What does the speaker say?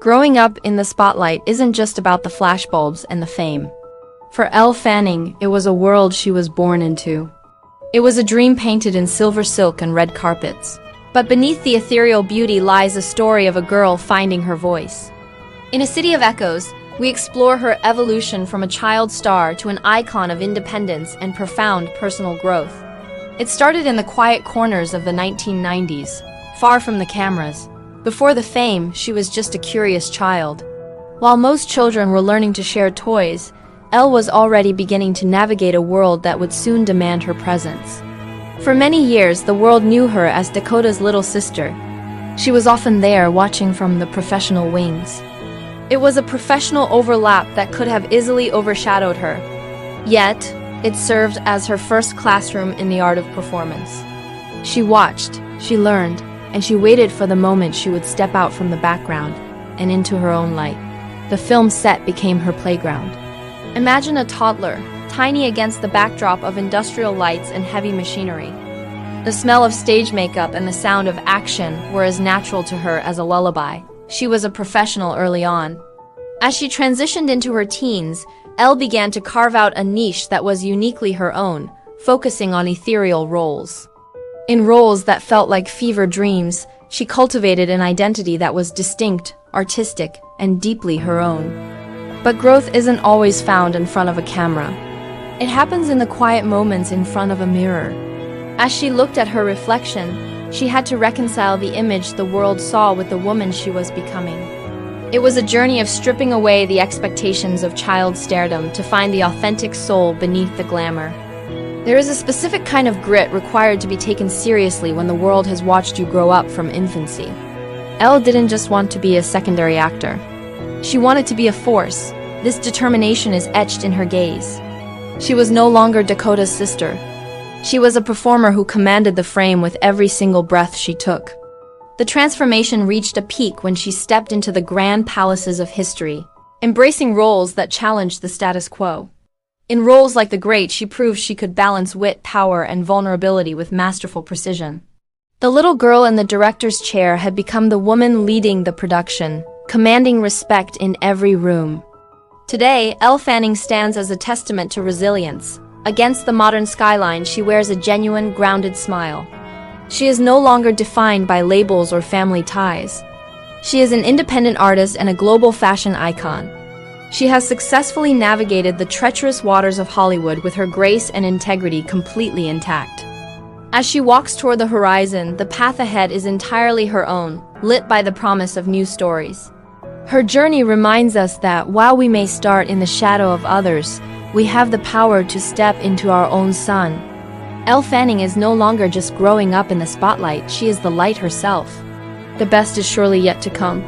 Growing up in the spotlight isn't just about the flashbulbs and the fame. For Elle Fanning, it was a world she was born into. It was a dream painted in silver silk and red carpets. But beneath the ethereal beauty lies a story of a girl finding her voice. In A City of Echoes, we explore her evolution from a child star to an icon of independence and profound personal growth. It started in the quiet corners of the 1990s, far from the cameras. Before the fame, she was just a curious child. While most children were learning to share toys, Elle was already beginning to navigate a world that would soon demand her presence. For many years, the world knew her as Dakota's little sister. She was often there, watching from the professional wings. It was a professional overlap that could have easily overshadowed her. Yet, it served as her first classroom in the art of performance. She watched, she learned, and she waited for the moment she would step out from the background and into her own light. The film set became her playground. Imagine a toddler, tiny against the backdrop of industrial lights and heavy machinery. The smell of stage makeup and the sound of action were as natural to her as a lullaby. She was a professional early on. As she transitioned into her teens, Elle began to carve out a niche that was uniquely her own, focusing on ethereal roles. In roles that felt like fever dreams, she cultivated an identity that was distinct, artistic, and deeply her own. But growth isn't always found in front of a camera. It happens in the quiet moments in front of a mirror. As she looked at her reflection, she had to reconcile the image the world saw with the woman she was becoming. It was a journey of stripping away the expectations of child stardom to find the authentic soul beneath the glamour. There is a specific kind of grit required to be taken seriously when the world has watched you grow up from infancy. Elle didn't just want to be a secondary actor. She wanted to be a force. This determination is etched in her gaze. She was no longer Dakota's sister. She was a performer who commanded the frame with every single breath she took. The transformation reached a peak when she stepped into the grand palaces of history, embracing roles that challenged the status quo. In roles like The Great, she proved she could balance wit, power, and vulnerability with masterful precision. The little girl in the director's chair had become the woman leading the production, commanding respect in every room. Today, Elle Fanning stands as a testament to resilience. Against the modern skyline, she wears a genuine, grounded smile. She is no longer defined by labels or family ties. She is an independent artist and a global fashion icon. She has successfully navigated the treacherous waters of Hollywood with her grace and integrity completely intact. As she walks toward the horizon, the path ahead is entirely her own, lit by the promise of new stories. Her journey reminds us that while we may start in the shadow of others, we have the power to step into our own sun. Elle Fanning is no longer just growing up in the spotlight, she is the light herself. The best is surely yet to come.